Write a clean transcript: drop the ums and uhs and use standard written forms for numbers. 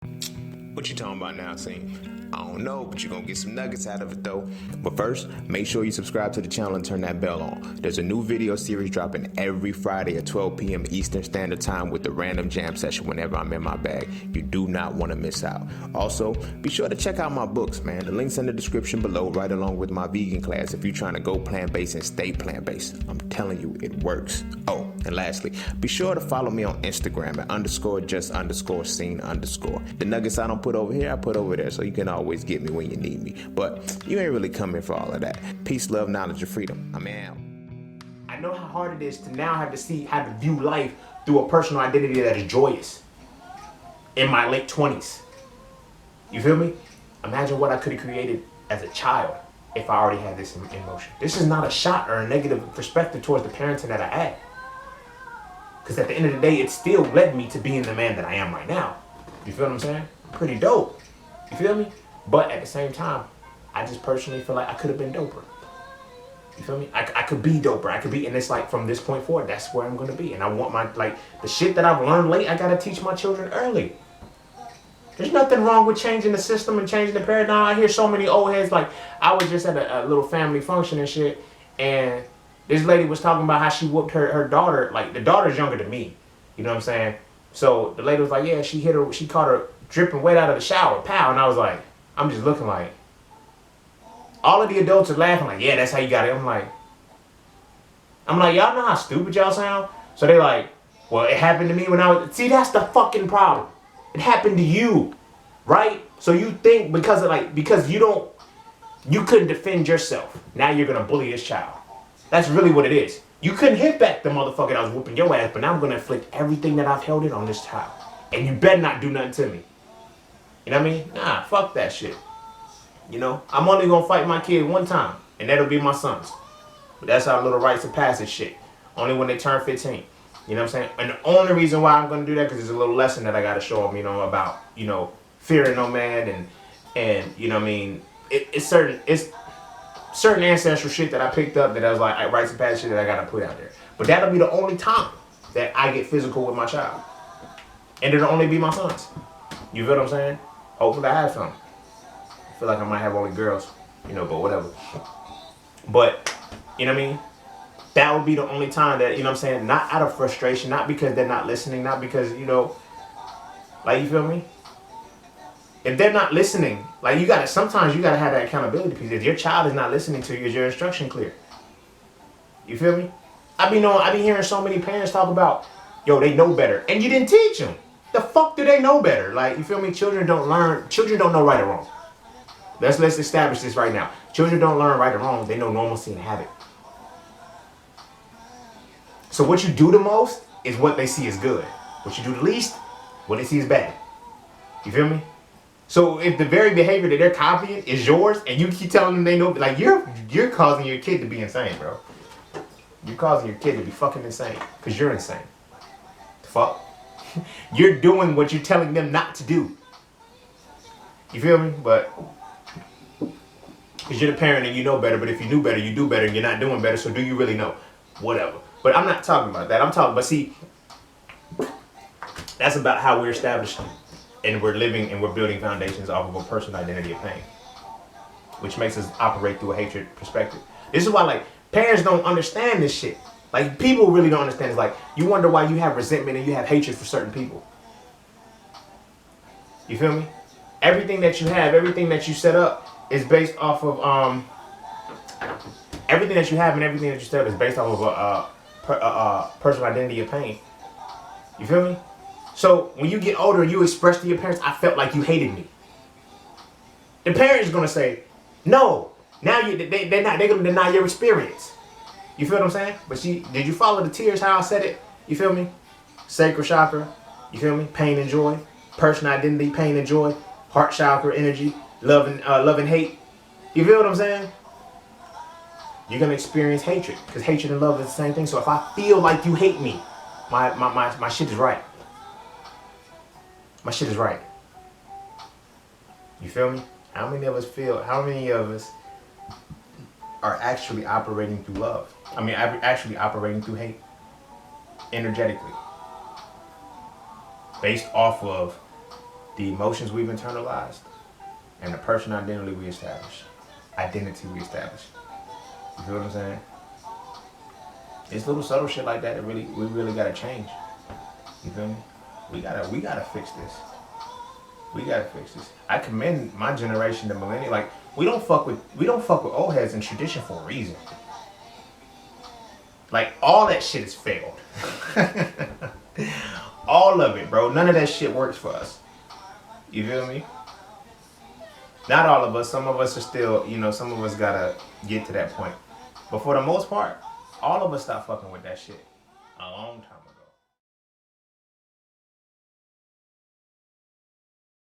What you talking about now, Scene? I don't know, but you're gonna get some nuggets out of it though. But first, make sure you subscribe to the channel and turn that bell on. There's a new video series dropping every Friday at 12 p.m. Eastern Standard Time with the random jam session whenever I'm in my bag. You do not want to miss out. Also, be sure to check out my books, man. The link's in the description below, right along with my vegan class if you're trying to go plant-based and stay plant-based. I'm telling you, it works. Oh, and lastly, be sure to follow me on Instagram at _just_scene_. The nuggets I don't put over here, I put over there, so you can always get me when you need me. But you ain't really coming for all of that. Peace, love, knowledge, and freedom. I'm out. I know how hard it is to now have to see how to view life through a personal identity that is joyous in my late 20s. You feel me? Imagine what I could have created as a child if I already had this in motion. This is not a shot or a negative perspective towards the parenting that I had. Because at the end of the day, it still led me to being the man that I am right now. You feel what I'm saying? Pretty dope. You feel me? But at the same time, I just personally feel like I could have been doper. You feel me? I could be doper. I could be, and it's like from this point forward, that's where I'm going to be. And I want my, like, the shit that I've learned late, I got to teach my children early. There's nothing wrong with changing the system and changing the paradigm. I hear so many old heads, like, I was just at a little family function and shit, and this lady was talking about how she whooped her daughter. Like, the daughter's younger than me. You know what I'm saying? So the lady was like, yeah, she caught her dripping wet out of the shower. Pow. And I was like, I'm just looking like, all of the adults are laughing like, yeah, that's how you got it. I'm like, y'all know how stupid y'all sound? So they like, well, it happened to me when I was, see, that's the fucking problem. It happened to you, right? So you think because you couldn't defend yourself, now you're going to bully this child. That's really what it is. You couldn't hit back the motherfucker that was whooping your ass, but now I'm going to inflict everything that I've held it on this child. And you better not do nothing to me. You know what I mean? Nah, fuck that shit. You know, I'm only going to fight my kid one time, and that'll be my sons. But that's our little rites of passage shit. Only when they turn 15. You know what I'm saying? And the only reason why I'm going to do that, because there's a little lesson that I got to show them, you know, about, you know, fearing no man and you know what I mean? It's certain ancestral shit that I picked up that I was like, rites of passage shit that I got to put out there. But that'll be the only time that I get physical with my child. And it'll only be my sons. You feel what I'm saying? Hopefully I have some. I feel like I might have only girls, you know, but whatever. But, you know what I mean? That would be the only time that, you know what I'm saying, not out of frustration, not because they're not listening, not because, you know, like, you feel me? If they're not listening, like, sometimes you gotta have that accountability piece. If your child is not listening to you, is your instruction clear? You feel me? I be hearing so many parents talk about, yo, they know better, and you didn't teach them. The fuck do they know better? Like, you feel me? Children don't know right or wrong. Let's establish this right now. Children don't learn right or wrong, they know normalcy and habit. So what you do the most is what they see as good. What you do the least, what they see is bad. You feel me? So if the very behavior that they're copying is yours, and you keep telling them they know, like, you're causing your kid to be insane, bro. You're causing your kid to be fucking insane, because you're insane. The fuck? You're doing what you're telling them not to do. You feel me? But because you're the parent and you know better, but if you knew better, you do better, and you're not doing better, so do you really know? Whatever. But I'm not talking about that. But see, that's about how we're establishing and we're living and we're building foundations off of a personal identity of pain, which makes us operate through a hatred perspective. This is why, like, parents don't understand this shit. Like, people really don't understand. It's like, you wonder why you have resentment and you have hatred for certain people. You feel me? Everything that you have, everything that you set up is based off of, everything that you have and everything that you set up is based off of a personal identity of pain. You feel me? So when you get older, you express to your parents, I felt like you hated me. The parent is going to say, no. Now they're going to deny your experience. You feel what I'm saying? But did you follow the tiers how I said it? You feel me? Sacral chakra. You feel me? Pain and joy. Personal identity, pain and joy. Heart chakra, energy. Love and hate. You feel what I'm saying? You're going to experience hatred. Because hatred and love is the same thing. So if I feel like you hate me, my shit is right. My shit is right. You feel me? How many of us are actually operating through love? I mean, actually operating through hate. Energetically. Based off of the emotions we've internalized, and the personal identity we establish. You feel what I'm saying? It's little subtle shit like that that we really gotta change. You feel me? We gotta fix this. We gotta fix this. I commend my generation, the millennial. Like we don't fuck with old heads and tradition for a reason. Like all that shit is failed. All of it, bro. None of that shit works for us. You feel me? Not all of us. Some of us are still, some of us gotta get to that point. But for the most part, all of us stopped fucking with that shit a long time.